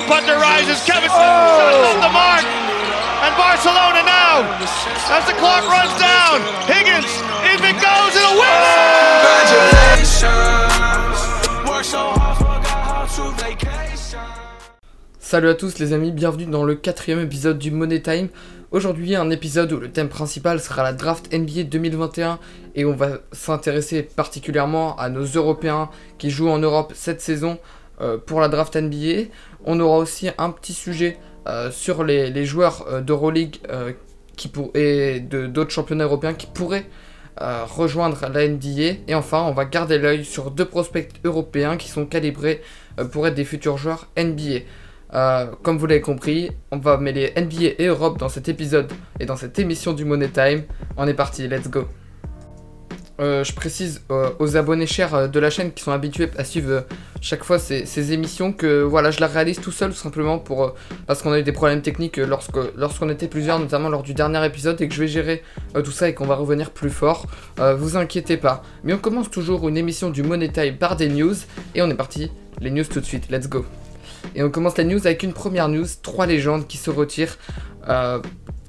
punter rises. Kevin shot off the mark. And Barcelona now, as the clock runs down, Higgins, if it goes, it'll win it! Congratulations. Work so hard, forgot how to vacation. Salut à tous les amis, bienvenue dans le 4e épisode du Money Time. Aujourd'hui un épisode où le thème principal sera la draft NBA 2021 et on va s'intéresser particulièrement à nos Européens qui jouent en Europe cette saison pour la draft NBA. On aura aussi un petit sujet sur les joueurs d'Euroleague et d'autres championnats européens qui pourraient rejoindre la NBA. Et enfin on va garder l'œil sur 2 prospects européens qui sont calibrés pour être des futurs joueurs NBA. Comme vous l'avez compris, on va mêler NBA et Europe dans cet épisode et dans cette émission du Money Time. On est parti, let's go. Je précise aux abonnés chers de la chaîne qui sont habitués à suivre chaque fois ces émissions que voilà, je la réalise tout seul tout simplement parce qu'on a eu des problèmes techniques lorsqu'on était plusieurs, notamment lors du dernier épisode, et que je vais gérer tout ça et qu'on va revenir plus fort. Vous inquiétez pas. Mais on commence toujours une émission du Money Time par des news et on est parti. Les news tout de suite, let's go. Et on commence la news avec une première news, 3 légendes qui se retirent,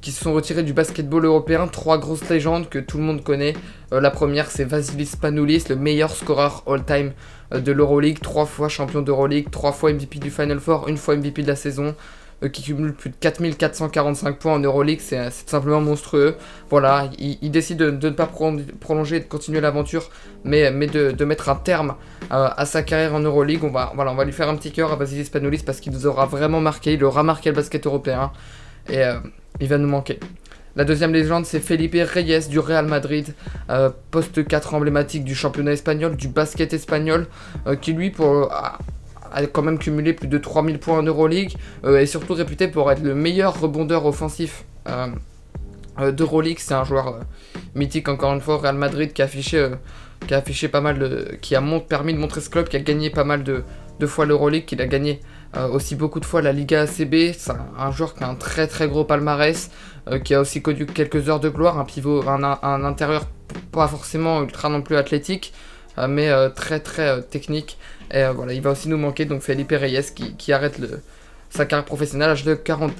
qui se sont retirées du basketball européen, 3 grosses légendes que tout le monde connaît. La première c'est Vasilis Spanoulis, le meilleur scoreur all-time de l'Euroleague, 3 fois champion d'Euroleague, 3 fois MVP du Final Four, 1 fois MVP de la saison, qui cumule plus de 4445 points en Euroleague, c'est simplement monstrueux. Voilà, il décide de ne pas prolonger et de continuer l'aventure, mais de mettre un terme à sa carrière en Euroleague. On va lui faire un petit cœur à Vasilis Spanoulis parce qu'il nous aura vraiment marqué, il aura marqué le basket européen, et il va nous manquer. La deuxième légende, c'est Felipe Reyes du Real Madrid, poste 4 emblématique du championnat espagnol, du basket espagnol, qui lui a quand même cumulé plus de 3000 points en Euroleague, et surtout réputé pour être le meilleur rebondeur offensif d'Euroleague. C'est un joueur mythique, encore une fois, Real Madrid, qui a affiché pas mal qui a permis de montrer ce club, qui a gagné pas mal de fois l'Euroleague, qu'il a gagné aussi beaucoup de fois la Liga ACB. C'est un joueur qui a un très très gros palmarès, qui a aussi connu quelques heures de gloire, un pivot, un intérieur pas forcément ultra non plus athlétique, mais très très technique. Et voilà, il va aussi nous manquer, donc Felipe Reyes qui arrête sa carrière professionnelle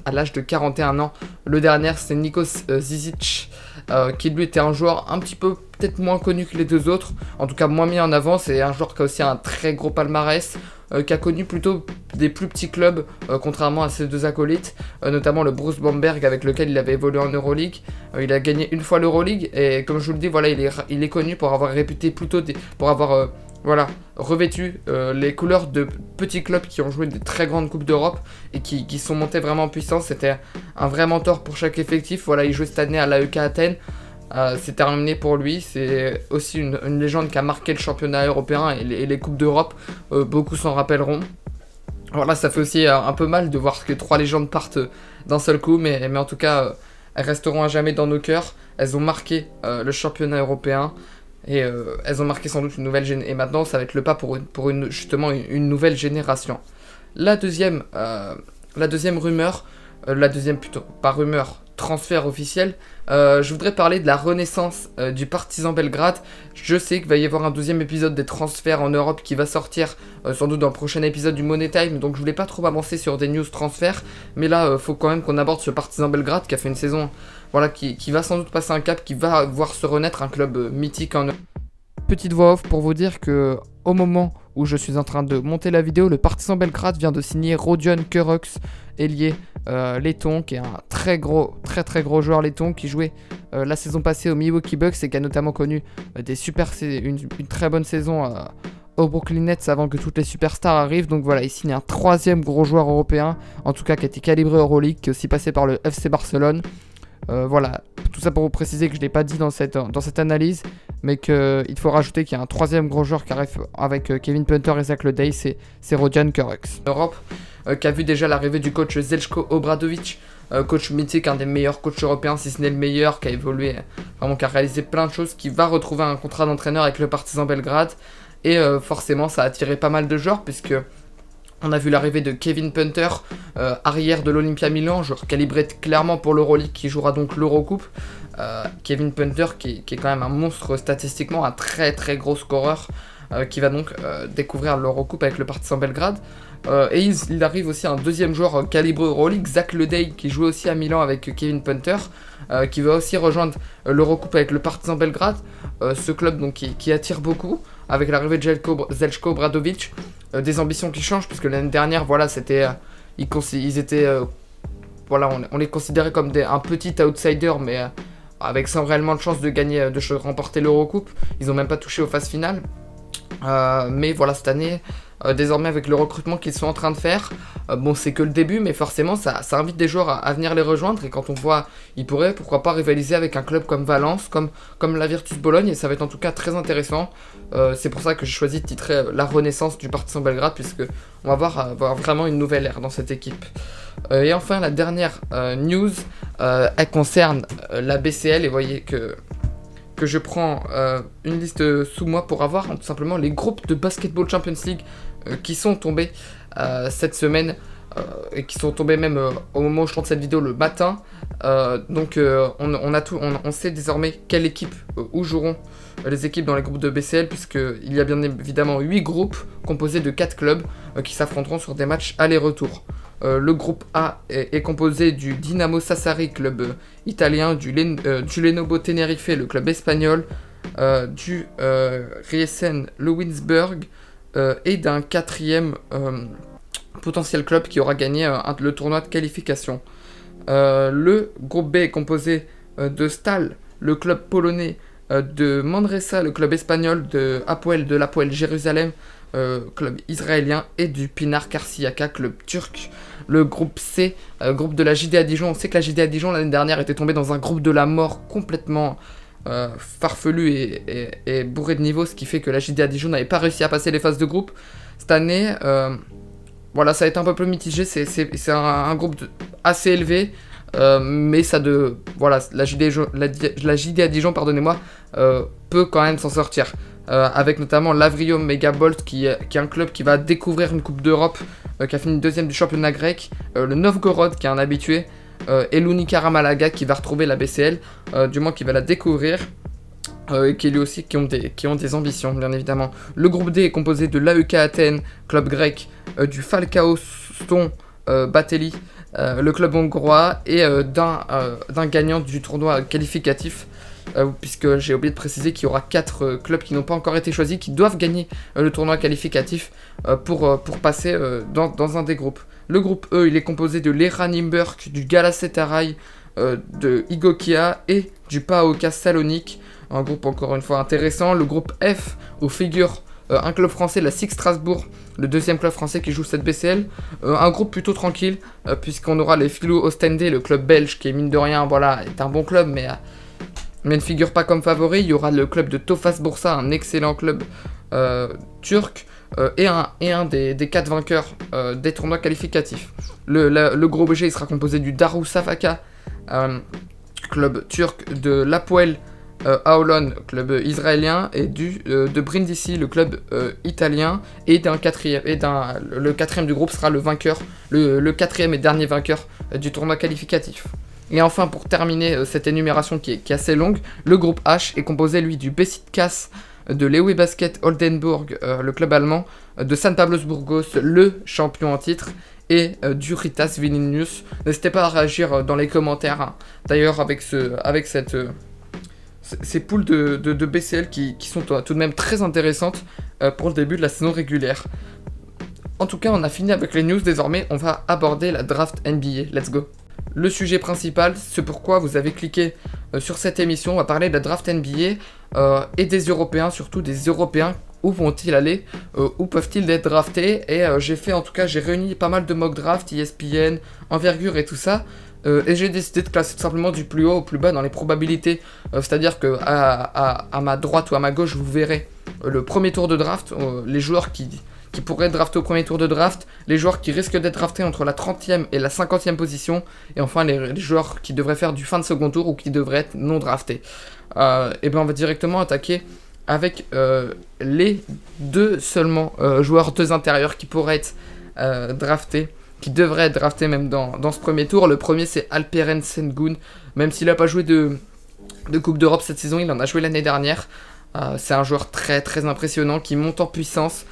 à l'âge de 41 ans. Le dernier, c'est Nikos Zizic, qui lui était un joueur un petit peu peut-être moins connu que les deux autres, en tout cas moins mis en avant. C'est un joueur qui a aussi un très gros palmarès, qui a connu plutôt des plus petits clubs, contrairement à ses 2 acolytes, notamment le Bruce Bamberg avec lequel il avait évolué en Euroleague. Il a gagné 1 fois l'Euroleague, et comme je vous le dis, voilà, il est connu pour avoir réputé plutôt pour avoir revêtu les couleurs de petits clubs qui ont joué des très grandes coupes d'Europe et qui sont montés vraiment en puissance. C'était un vrai mentor pour chaque effectif. Voilà, il jouait cette année à l'AEK Athènes. C'est terminé pour lui. C'est aussi une légende qui a marqué le championnat européen et les coupes d'Europe. Beaucoup s'en rappelleront. Voilà, ça fait aussi un peu mal de voir que 3 légendes partent d'un seul coup, mais en tout cas, elles resteront à jamais dans nos cœurs. Elles ont marqué le championnat européen. Et elles ont marqué sans doute une nouvelle génération. Et maintenant, ça va être le pas pour justement une nouvelle génération. La deuxième rumeur, pas rumeur, transfert officiel. Je voudrais parler de la renaissance du Partizan Belgrade. Je sais qu'il va y avoir un 2e épisode des transferts en Europe qui va sortir sans doute dans le prochain épisode du Money Time. Donc je voulais pas trop avancer sur des news transferts. Mais là, faut quand même qu'on aborde ce Partizan Belgrade qui a fait une saison, voilà, qui va sans doute passer un cap, qui va voir se renaître un club mythique en Europe. Petite voix off pour vous dire que au moment où je suis en train de monter la vidéo, le Partizan Belgrade vient de signer Rodion Kurucs, ailier letton, qui est un très très gros joueur letton qui jouait la saison passée au Milwaukee Bucks et qui a notamment connu une très bonne saison au Brooklyn Nets avant que toutes les superstars arrivent. Donc voilà, il signe un 3e gros joueur européen, en tout cas qui a été calibré Euroleague, qui est aussi passé par le FC Barcelone. Voilà, tout ça pour vous préciser que je ne l'ai pas dit dans cette analyse, mais qu'il faut rajouter qu'il y a un 3e gros joueur qui arrive avec Kevin Punter et Zach Loday, c'est Rodion Kurucs. Europe, qui a vu déjà l'arrivée du coach Zeljko Obradovic, coach mythique, un des meilleurs coachs européens, si ce n'est le meilleur, qui a évolué, vraiment qui a réalisé plein de choses, qui va retrouver un contrat d'entraîneur avec le Partizan Belgrade. Et forcément, ça a attiré pas mal de joueurs, puisque on a vu l'arrivée de Kevin Punter, arrière de l'Olympia Milan, joueur calibré clairement pour l'Euroleague, qui jouera donc l'Eurocoupe. Kevin Punter qui est quand même un monstre statistiquement, un très très gros scoreur, qui va donc découvrir l'Eurocoupe avec le Partizan Belgrade. Et il arrive aussi un deuxième joueur calibre Euroleague, Zach Ledey, qui jouait aussi à Milan avec Kevin Punter, qui va aussi rejoindre l'Eurocoupe avec le Partizan Belgrade, ce club donc, qui attire beaucoup, avec l'arrivée de Zeljko Obradovic, des ambitions qui changent, puisque l'année dernière, voilà, c'était, ils étaient, voilà, on les considérait comme un petit outsider, mais avec sans réellement de chance de gagner, de remporter l'Eurocoupe. Ils n'ont même pas touché aux phases finales. Mais voilà, cette année, désormais avec le recrutement qu'ils sont en train de faire, bon, c'est que le début, mais forcément ça invite des joueurs à venir les rejoindre. Et quand on voit, ils pourraient pourquoi pas rivaliser avec un club comme Valence, comme la Virtus Bologne, et ça va être en tout cas très intéressant. C'est pour ça que j'ai choisi de titrer la renaissance du Partizan Belgrade, puisque on va voir vraiment une nouvelle ère dans cette équipe. Et enfin, la dernière news, elle concerne la BCL, et vous voyez que je prends une liste sous moi pour avoir tout simplement les groupes de Basketball Champions League qui sont tombés cette semaine et qui sont tombés même au moment où je tourne cette vidéo le matin. Donc on sait désormais quelle équipe où joueront les équipes dans les groupes de BCL, puisqu'il y a bien évidemment 8 groupes composés de 4 clubs qui s'affronteront sur des matchs aller-retour. Le groupe A est composé du Dinamo Sassari, club italien, du Lenovo Tenerife, le club espagnol, du Riesen Lewinsburg et d'un quatrième potentiel club qui aura gagné le tournoi de qualification. Le groupe B est composé de Stal, le club polonais, de Manresa, le club espagnol, de l'Hapoel Jérusalem, club israélien, et du Pinar Karşıyaka, club turc. Le groupe C, groupe de la JDA Dijon. On sait que la JDA Dijon l'année dernière était tombée dans un groupe de la mort complètement farfelu et bourré de niveau, ce qui fait que la JDA Dijon n'avait pas réussi à passer les phases de groupe. Cette année, voilà, ça a été un peu plus mitigé. C'est un groupe assez élevé, mais voilà, la JDA Dijon, pardonnez-moi, peut quand même s'en sortir. Avec notamment l'Avrio Megabolt qui est un club qui va découvrir une Coupe d'Europe, qui a fini deuxième du championnat grec, le Novgorod qui est un habitué, et l'Unicara Malaga qui va retrouver la BCL, du moins qui va la découvrir, et qui lui aussi qui ont des ambitions bien évidemment. Le groupe D est composé de l'AEK Athènes, club grec, du Falcao Ston Batelli, le club hongrois, et d'un gagnant du tournoi qualificatif. Puisque j'ai oublié de préciser qu'il y aura 4 clubs qui n'ont pas encore été choisis, qui doivent gagner le tournoi qualificatif pour passer dans un des groupes. Le groupe E, il est composé de l'Era Nîmes, du Galatasaray, de Igokia et du PAOK Salonique. Un groupe encore une fois intéressant. Le groupe F, où figure un club français, la SIG Strasbourg, le deuxième club français qui joue cette BCL. Un groupe plutôt tranquille, puisqu'on aura les Filou Ostende, le club belge, qui est mine de rien, voilà, est un bon club, mais ne figure pas comme favori. Il y aura le club de Tofaş Bursa, un excellent club turc, et un des 4 vainqueurs des tournois qualificatifs. Le groupe G, il sera composé du Darüşşafaka, club turc, de l'Hapoel Apollon, club israélien, et de Brindisi, le club italien, et le quatrième du groupe sera le vainqueur, le quatrième et dernier vainqueur du tournoi qualificatif. Et enfin, pour terminer cette énumération qui est assez longue, le groupe H est composé, lui, du Beşiktaş, de l'Ewe Basket Oldenburg, le club allemand, de San Pablos Burgos, le champion en titre, et du Ritas Vilnius. N'hésitez pas à réagir dans les commentaires, hein. D'ailleurs, avec ces poules de BCL qui sont tout de même très intéressantes pour le début de la saison régulière. En tout cas, on a fini avec les news. Désormais, on va aborder la draft NBA. Let's go! Le sujet principal, c'est pourquoi vous avez cliqué sur cette émission. On va parler de la draft NBA et des Européens, surtout des Européens. Où vont-ils aller? Où peuvent-ils être draftés? Et j'ai réuni pas mal de mock draft, ESPN, envergure et tout ça. Et j'ai décidé de classer tout simplement du plus haut au plus bas dans les probabilités. C'est-à-dire que à ma droite ou à ma gauche, vous verrez le premier tour de draft, les joueurs qui pourraient être draftés au premier tour de draft, les joueurs qui risquent d'être draftés entre la 30e et la 50e position, et enfin les joueurs qui devraient faire du fin de second tour ou qui devraient être non draftés. Et bien on va directement attaquer avec les deux seulement joueurs, 2 intérieurs qui pourraient être draftés, qui devraient être draftés même dans ce premier tour. Le premier, c'est Alperen Sengun. Même s'il n'a pas joué de Coupe d'Europe cette saison, il en a joué l'année dernière. C'est un joueur très très impressionnant qui monte en puissance.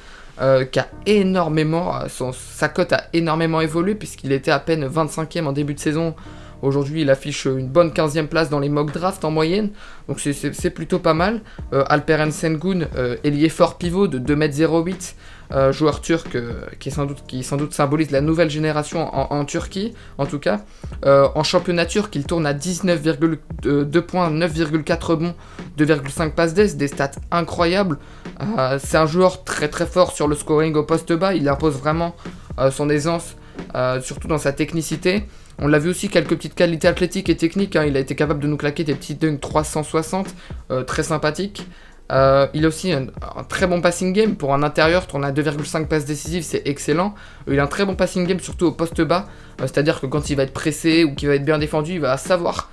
qui a énormément, sa cote a énormément évolué puisqu'il était à peine 25e en début de saison. Aujourd'hui, il affiche une bonne 15e place dans les mock drafts en moyenne, donc c'est plutôt pas mal. Alperen Sengun, ailier fort pivot de 2m08, joueur turc qui sans doute symbolise la nouvelle génération en Turquie, en tout cas. En championnat turc, il tourne à 19,2 points, 9,4 rebonds, 2,5 passes d'ess, des stats incroyables. C'est un joueur très très fort sur le scoring au poste bas, il impose vraiment son aisance, surtout dans sa technicité. On l'a vu aussi, quelques petites qualités athlétiques et techniques, hein. Il a été capable de nous claquer des petits dunks 360, très sympathiques. Il a aussi un très bon passing game pour un intérieur, tourne à 2,5 passes décisives, c'est excellent. Il a un très bon passing game, surtout au poste bas, c'est-à-dire que quand il va être pressé ou qu'il va être bien défendu, il va savoir,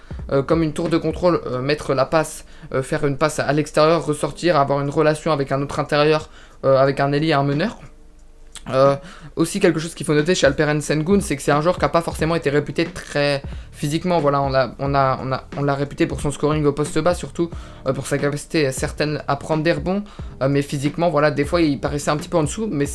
comme une tour de contrôle, mettre la passe, faire une passe à l'extérieur, ressortir, avoir une relation avec un autre intérieur, avec un ailier et un meneur. Aussi quelque chose qu'il faut noter chez Alperen Sengun, c'est que c'est un joueur qui n'a pas forcément été réputé très physiquement. Voilà, on l'a réputé pour son scoring au poste bas, surtout pour sa capacité certaine à prendre des rebonds, mais physiquement, voilà, des fois il paraissait un petit peu en dessous, mais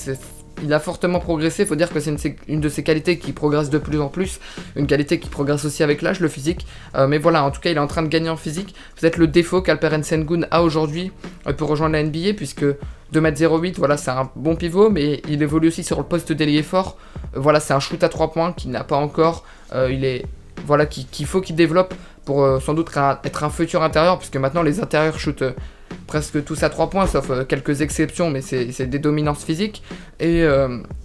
il a fortement progressé. Il faut dire que c'est une de ses qualités qui progresse de plus en plus, une qualité qui progresse aussi avec l'âge, le physique, mais voilà, en tout cas il est en train de gagner en physique. Peut-être le défaut qu'Alperen Sengun a aujourd'hui pour rejoindre la NBA, puisque 2m08, voilà, c'est un bon pivot, mais il évolue aussi sur le poste d'ailier fort. Voilà, c'est un shoot à 3 points qu'il n'a pas encore. Qu'il faut qu'il développe pour sans doute être un futur intérieur, puisque maintenant les intérieurs shootent presque tous à 3 points, sauf quelques exceptions, mais c'est des dominances physiques. Et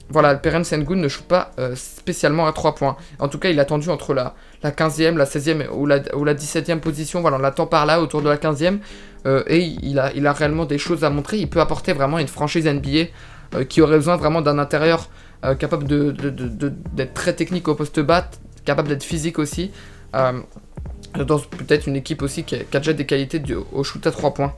voilà, Alperen Sengun ne shoot pas spécialement à 3 points. En tout cas, il est attendu entre la 15e, la 16e ou la 17e position. Voilà, on l'attend par là, autour de la 15e. Et il a réellement des choses à montrer. Il peut apporter vraiment une franchise NBA qui aurait besoin vraiment d'un intérieur capable d'être très technique au poste bas, capable d'être physique aussi. Dans peut-être une équipe aussi qui a déjà des qualités au shoot à 3 points.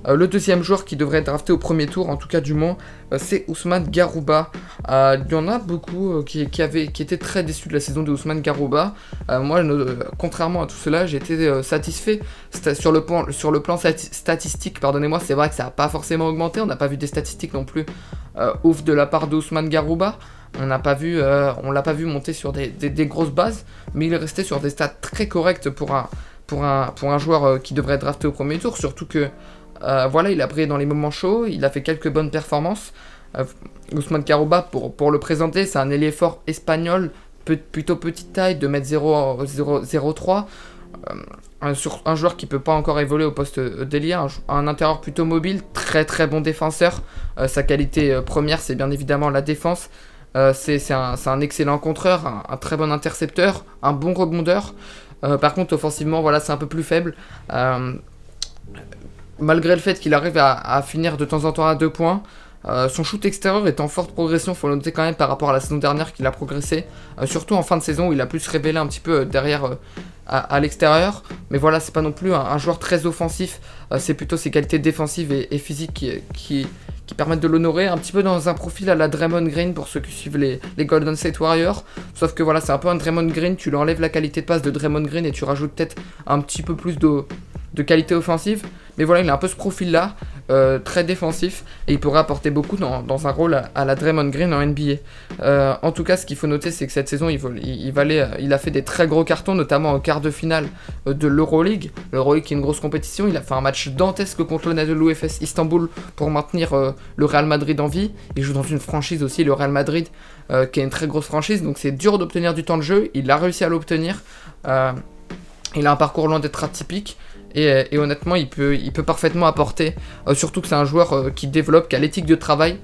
Le deuxième joueur qui devrait être drafté au premier tour, en tout cas du moins, c'est Ousmane Garouba. Il y en a beaucoup qui étaient très déçus de la saison de Ousmane Garouba. Moi, contrairement à tout cela, j'ai été satisfait. Sur le plan statistique, pardonnez-moi, c'est vrai que ça n'a pas forcément augmenté. On n'a pas vu des statistiques non plus ouf de la part d'Ousmane Garouba. On l'a pas vu monter sur des grosses bases, mais il est resté sur des stats très correctes pour un joueur qui devrait être drafté au premier tour, surtout que voilà, il a brillé dans les moments chauds, il a fait quelques bonnes performances. Ousmane Garouba, pour le présenter, c'est un ailier fort espagnol, plutôt petite taille, 2m03, un joueur qui peut pas encore évoluer au poste d'ailier, un intérieur plutôt mobile, très très bon défenseur. Sa qualité première, c'est bien évidemment la défense. C'est un excellent contreur, un très bon intercepteur, un bon rebondeur. Par contre, offensivement, voilà, c'est un peu plus faible. Malgré le fait qu'il arrive à finir de temps en temps à 2 points, son shoot extérieur est en forte progression. Il faut le noter quand même par rapport à la saison dernière qu'il a progressé. Surtout en fin de saison où il a pu se révéler un petit peu derrière à l'extérieur. Mais voilà, c'est pas non plus un joueur très offensif. C'est plutôt ses qualités défensives et physiques qui permettent de l'honorer, un petit peu dans un profil à la Draymond Green pour ceux qui suivent les Golden State Warriors. Sauf que voilà, c'est un peu un Draymond Green, tu lui enlèves la qualité de passe de Draymond Green et tu rajoutes peut-être un petit peu plus de qualité offensive. Mais voilà, il a un peu ce profil-là, très défensif, et il pourrait apporter beaucoup dans un rôle à la Draymond Green en NBA. En tout cas, ce qu'il faut noter, c'est que cette saison, il a fait des très gros cartons, notamment en quart de finale de l'Euroleague. L'Euroleague qui est une grosse compétition, il a fait un match dantesque contre l'Anadolu Efes Istanbul pour maintenir le Real Madrid en vie. Il joue dans une franchise aussi, le Real Madrid, qui est une très grosse franchise, donc c'est dur d'obtenir du temps de jeu. Il a réussi à l'obtenir. Il a un parcours loin d'être atypique. Et honnêtement, il peut parfaitement apporter, surtout que c'est un joueur qui développe, qui a l'éthique de travail.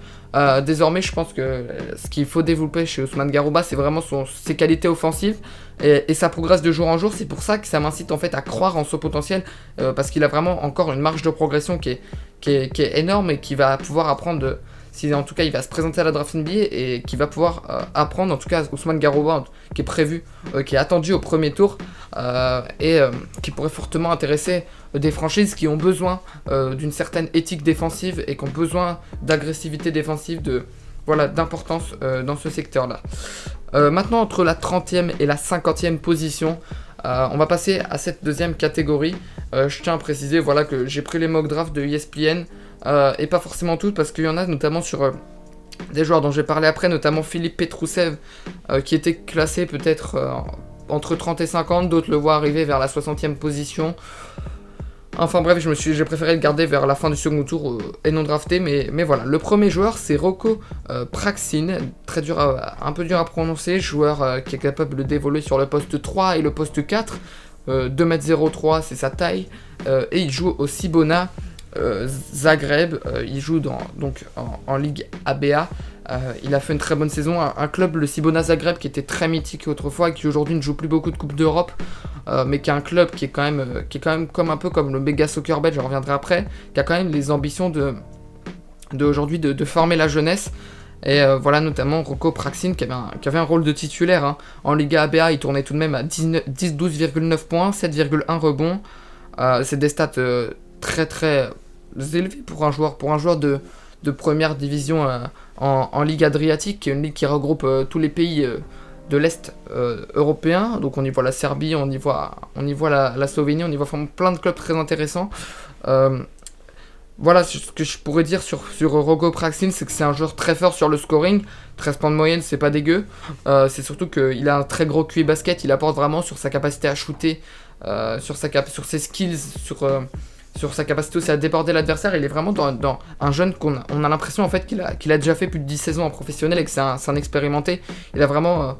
Désormais, je pense que ce qu'il faut développer chez Ousmane Garouba, c'est vraiment ses qualités offensives et ça progresse de jour en jour. C'est pour ça que ça m'incite en fait à croire en son potentiel, parce qu'il a vraiment encore une marge de progression qui est énorme et qui va pouvoir apprendre si en tout cas il va se présenter à la draft NBA et qui va pouvoir apprendre, en tout cas Ousmane Garouba qui est prévu, qui est attendu au premier tour et qui pourrait fortement intéresser des franchises qui ont besoin d'une certaine éthique défensive et qui ont besoin d'agressivité défensive, d'importance dans ce secteur-là. Maintenant, entre la 30e et la 50e position, on va passer à cette deuxième catégorie. Je tiens à préciser que j'ai pris les mock drafts de ESPN et pas forcément toutes, parce qu'il y en a notamment sur des joueurs dont je vais parler après, notamment Philippe Petrousev, qui était classé peut-être entre 30 et 50, d'autres le voient arriver vers la 60e position. Enfin bref, j'ai préféré le garder vers la fin du second tour et non drafté, mais voilà. Le premier joueur, c'est Roko Praxin, un peu dur à prononcer, joueur qui est capable d'évoluer sur le poste 3 et le poste 4, 2m03 c'est sa taille, et il joue au Cibona Zagreb, il joue en Ligue ABA. Il a fait une très bonne saison, un club, le Cibona Zagreb, qui était très mythique autrefois et qui aujourd'hui ne joue plus beaucoup de Coupes d'Europe, mais qui est un club qui est quand même comme un peu comme le Mega Soccer Bet, j'en reviendrai après, qui a quand même les ambitions aujourd'hui de former la jeunesse. Et voilà, notamment Roko Praxin qui avait un rôle de titulaire, hein. En Liga ABA, il tournait tout de même à 12,9 points, 7,1 rebonds. C'est des stats très très élevés pour un joueur de première division en Ligue Adriatique, qui est une ligue qui regroupe tous les pays de l'Est européen. Donc on y voit la Serbie, on y voit la Slovénie, on y voit plein de clubs très intéressants. Voilà ce que je pourrais dire sur Roko Praxin, c'est que c'est un joueur très fort sur le scoring. 13 points de moyenne, c'est pas dégueu. C'est surtout qu'il a un très gros QI basket, il apporte vraiment sur sa capacité à shooter, sur ses skills, sur sa capacité aussi à déborder l'adversaire. Il est vraiment dans un jeune on a l'impression en fait qu'il a déjà fait plus de 10 saisons en professionnel et que c'est un expérimenté. Il a vraiment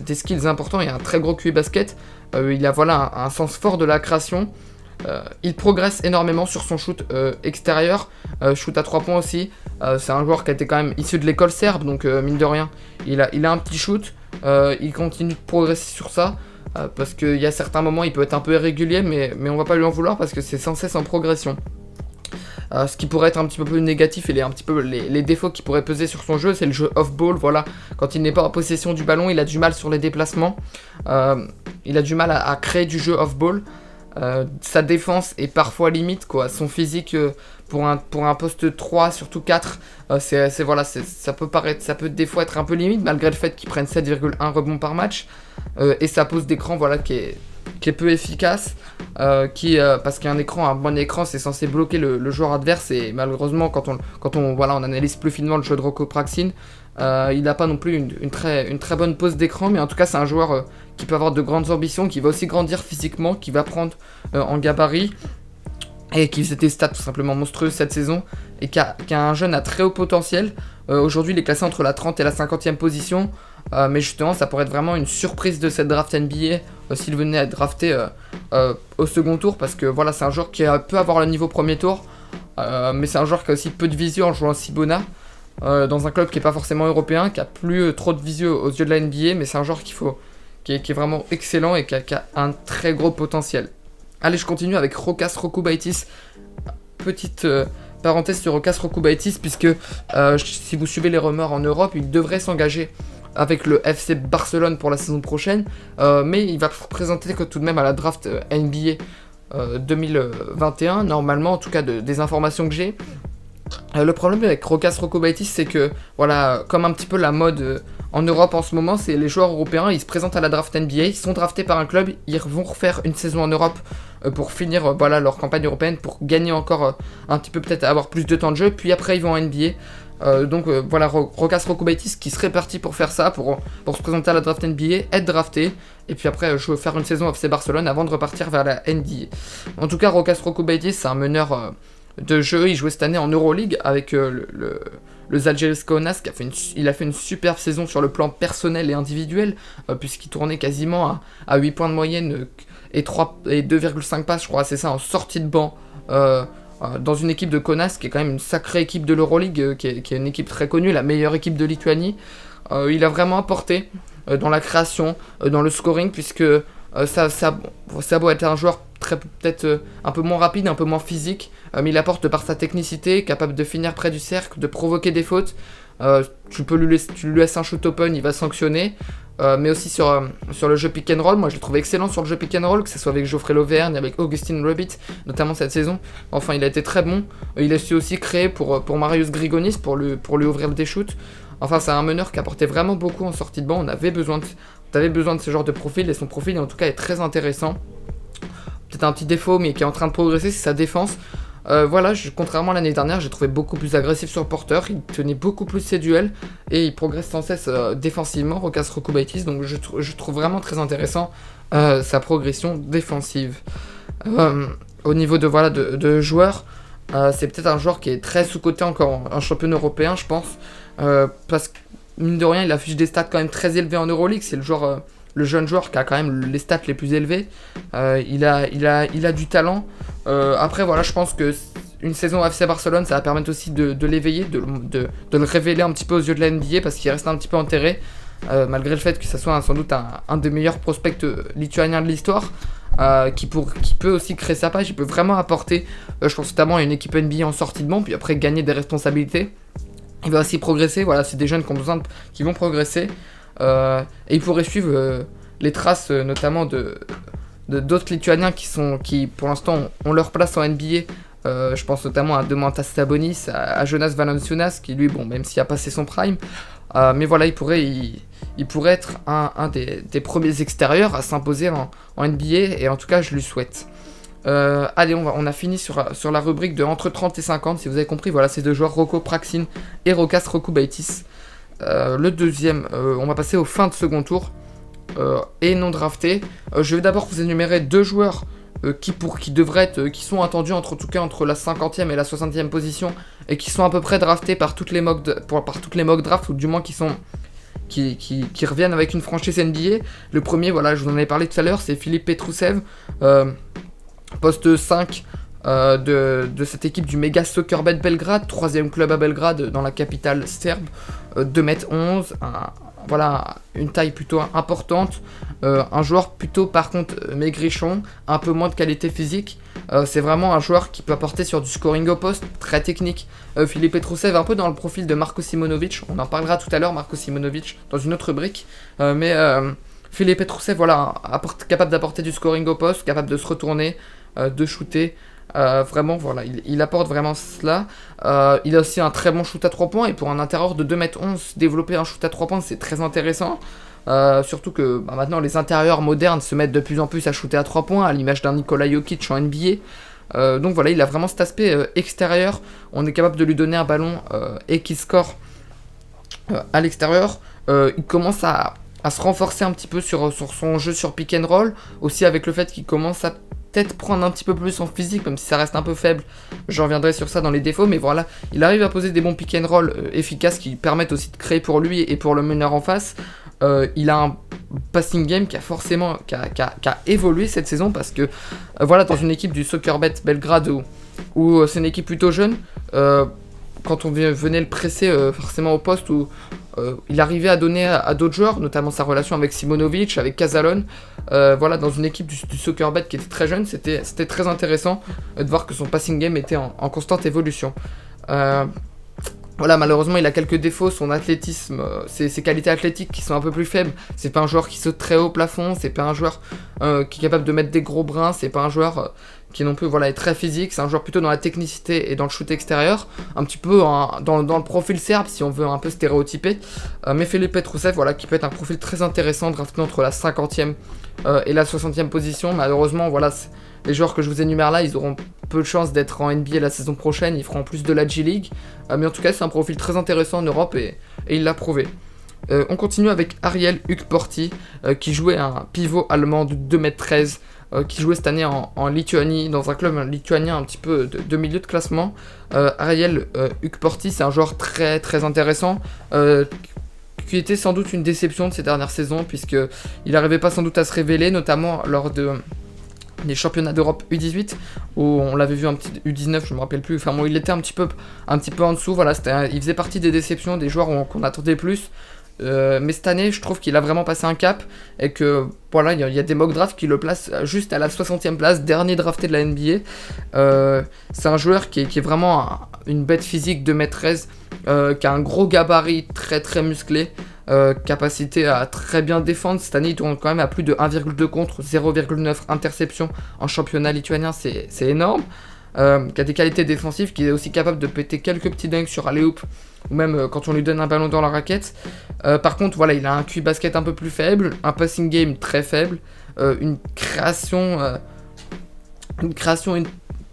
des skills importants et un très gros QI basket. Il a un sens fort de la création. Il progresse énormément sur son shoot extérieur, shoot à 3 points aussi. C'est un joueur qui a été quand même issu de l'école serbe, donc mine de rien, il a un petit shoot. Il continue de progresser sur ça. Parce qu'il y a certains moments il peut être un peu irrégulier, mais on va pas lui en vouloir parce que c'est sans cesse en progression. Ce qui pourrait être un petit peu plus négatif et un petit peu les défauts qui pourraient peser sur son jeu, c'est le jeu off-ball. Voilà, quand il n'est pas en possession du ballon, il a du mal sur les déplacements, il a du mal à créer du jeu off-ball. Sa défense est parfois limite, quoi. Son physique pour un poste 3, surtout 4, ça peut des fois être un peu limite malgré le fait qu'il prenne 7,1 rebonds par match, et sa pose d'écran qui est peu efficace, parce un bon écran c'est censé bloquer le joueur adverse, et malheureusement quand on analyse plus finement le jeu de Roko Praxin, il n'a pas non plus une très bonne pose d'écran, mais en tout cas c'est un joueur qui peut avoir de grandes ambitions, qui va aussi grandir physiquement, qui va prendre en gabarit, et qui faisait des stats tout simplement monstrueuses cette saison, et qui a un jeune à très haut potentiel. Aujourd'hui il est classé entre la 30 et la 50e position, mais justement ça pourrait être vraiment une surprise de cette draft NBA s'il venait à être drafté au second tour, parce que voilà, c'est un joueur qui peut avoir le niveau premier tour, mais c'est un joueur qui a aussi peu de vision en jouant à Cibona, dans un club qui n'est pas forcément européen, qui a plus trop de visu aux yeux de la NBA, mais c'est un joueur qui est vraiment excellent et qui a un très gros potentiel. Allez, je continue avec Rokas Rokubaitis. Petite parenthèse sur Rokas Rokubaitis, puisque si vous suivez les rumeurs en Europe, il devrait s'engager avec le FC Barcelone pour la saison prochaine, mais il va se présenter tout de même à la draft NBA 2021, normalement, en tout cas des informations que j'ai. Le problème avec Rokas Rokubaitis, c'est que, voilà, comme un petit peu la mode en Europe en ce moment, c'est les joueurs européens, ils se présentent à la draft NBA, ils sont draftés par un club, ils vont refaire une saison en Europe pour finir leur campagne européenne, pour gagner encore un petit peu, peut-être avoir plus de temps de jeu, puis après ils vont en NBA. Donc voilà, Rokas Rokubaitis qui serait parti pour faire ça, pour se présenter à la draft NBA, être drafté, et puis après faire une saison au FC Barcelone avant de repartir vers la NBA. En tout cas, Rokas Rokubaitis, c'est un meneur de jeu. Il jouait cette année en Euroleague avec le Zalgiris Kaunas, il a fait une superbe saison sur le plan personnel et individuel, puisqu'il tournait quasiment à 8 points de moyenne et 2,5 passes, je crois, c'est ça, en sortie de banc, dans une équipe de Kaunas qui est quand même une sacrée équipe de l'Euroleague, qui est une équipe très connue, la meilleure équipe de Lituanie. Il a vraiment apporté dans la création, dans le scoring, puisque ça doit être un joueur peut-être un peu moins rapide, un peu moins physique, mais il apporte par sa technicité, capable de finir près du cercle, de provoquer des fautes. Tu lui laisses un shoot open, il va sanctionner, mais aussi sur le jeu pick and roll. Moi je l'ai trouvé excellent sur le jeu pick and roll, que ce soit avec Geoffrey Lauvergne, avec Augustin Rabbit, notamment cette saison. Enfin, il a été très bon. Il a su aussi créer pour Marius Grigonis, pour lui ouvrir des shoots. Enfin, c'est un meneur qui apportait vraiment beaucoup en sortie de banc. On avait besoin de ce genre de profil, et son profil en tout cas est très intéressant. Peut-être un petit défaut, mais qui est en train de progresser, c'est sa défense. Voilà, contrairement à l'année dernière, j'ai trouvé beaucoup plus agressif sur porteur, il tenait beaucoup plus ses duels et il progresse sans cesse défensivement, Rokas Rokubaitis, donc je trouve vraiment très intéressant sa progression défensive. Au niveau de joueurs, c'est peut-être un joueur qui est très sous-coté encore en championnat européen, je pense, parce que mine de rien, il affiche des stats quand même très élevés en Euroleague, c'est le jeune joueur qui a quand même les stats les plus élevées. Il a du talent. Après, voilà, je pense que une saison FC Barcelone, ça va permettre aussi de l'éveiller, de le révéler un petit peu aux yeux de la NBA parce qu'il reste un petit peu enterré, malgré le fait que ça soit sans doute un des meilleurs prospects lituaniens de l'histoire. Qui peut aussi créer sa page, il peut vraiment apporter, je pense notamment à une équipe NBA en sortie de banc, puis après gagner des responsabilités. Il va aussi progresser, voilà, c'est des jeunes qui vont progresser. Et il pourrait suivre les traces notamment d'autres Lituaniens qui pour l'instant ont leur place en NBA. Je pense notamment à Domantas Sabonis, à Jonas Valanciunas qui lui, bon, même s'il a passé son prime, mais voilà, il pourrait être un des premiers extérieurs à s'imposer en NBA, et en tout cas je lui souhaite. Allez, on a fini sur la rubrique de entre 30 et 50, si vous avez compris, voilà, ces deux joueurs, Roko Praxin et Rokas Rokubaitis. Le deuxième, on va passer aux fins de second tour et non draftés. Je vais d'abord vous énumérer deux joueurs qui sont attendus entre la 50e et la 60e position et qui sont à peu près draftés par toutes les mock drafts, ou du moins qui reviennent avec une franchise NBA. Le premier, voilà, je vous en avais parlé tout à l'heure, c'est Filip Petrusev, poste 5 de cette équipe du Mega Soccerbet Belgrade, 3ème club à Belgrade dans la capitale serbe, 2m11, voilà, une taille plutôt importante, un joueur plutôt par contre maigrichon, un peu moins de qualité physique. C'est vraiment un joueur qui peut apporter sur du scoring au poste, très technique. Filip Petrusev un peu dans le profil de Marko Simonovic, on en parlera tout à l'heure, Marko Simonovic dans une autre rubrique, mais Filip Petrusev, voilà, capable d'apporter du scoring au poste, capable de se retourner, de shooter. Vraiment, voilà, il apporte vraiment cela. Il a aussi un très bon shoot à 3 points, et pour un intérieur de 2m11, développer un shoot à 3 points, c'est très intéressant. Surtout que maintenant les intérieurs modernes se mettent de plus en plus à shooter à 3 points, à l'image d'un Nikola Jokic en NBA. Donc voilà, il a vraiment cet aspect extérieur. On est capable de lui donner un ballon et qu'il score à l'extérieur. Il commence à se renforcer un petit peu sur son jeu sur pick and roll, aussi avec le fait qu'il commence à peut-être prendre un petit peu plus en physique, même si ça reste un peu faible. Je reviendrai sur ça dans les défauts, mais voilà, il arrive à poser des bons pick and roll efficaces qui permettent aussi de créer pour lui et pour le meneur en face. Il a un passing game qui a évolué cette saison, parce que voilà, dans une équipe du Soccerbet Belgrade où c'est une équipe plutôt jeune, quand on venait le presser forcément au poste, où il arrivait à donner à d'autres joueurs, notamment sa relation avec Simonovic, avec Kazalon, voilà, dans une équipe du Soccerbet qui était très jeune, c'était très intéressant de voir que son passing game était en constante évolution. Voilà, malheureusement il a quelques défauts, son athlétisme, ses qualités athlétiques qui sont un peu plus faibles. C'est pas un joueur qui saute très haut au plafond, c'est pas un joueur qui est capable de mettre des gros brins, c'est pas un joueur qui non plus, voilà, est très physique. C'est un joueur plutôt dans la technicité et dans le shoot extérieur, un petit peu dans le profil serbe si on veut un peu stéréotyper. Mais Filip Petrusev, voilà, qui peut être un profil très intéressant, drafté entre la 50e et la 60e position. Malheureusement, voilà, les joueurs que je vous énumère là, ils auront peu de chance d'être en NBA la saison prochaine, ils feront plus de la G-League. Mais en tout cas, c'est un profil très intéressant en Europe et il l'a prouvé. On continue avec Ariel Ukporti, qui jouait un pivot allemand de 2m13, qui jouait cette année en Lituanie, dans un club lituanien un petit peu de milieu de classement. Ariel Ukporti, c'est un joueur très très intéressant, qui était sans doute une déception de ces dernières saisons, puisqu'il n'arrivait pas sans doute à se révéler, notamment lors des championnats d'Europe U18, où on l'avait vu un petit U19, je me rappelle plus, enfin bon, il était un petit peu en dessous, voilà, il faisait partie des déceptions, des joueurs qu'on attendait plus. Mais cette année, je trouve qu'il a vraiment passé un cap, et que voilà, il y a des mock drafts qui le placent juste à la 60e place, dernier drafté de la NBA. C'est un joueur qui est vraiment une bête physique de 2m13, qui a un gros gabarit très très musclé, capacité à très bien défendre. Cette année, il tourne quand même à plus de 1,2 contre, 0,9 interception en championnat lituanien, c'est énorme. Qui a des qualités défensives, qui est aussi capable de péter quelques petits dunks sur alley-oop, ou même quand on lui donne un ballon dans la raquette. Par contre, voilà, il a un QI basket un peu plus faible, un passing game très faible, une création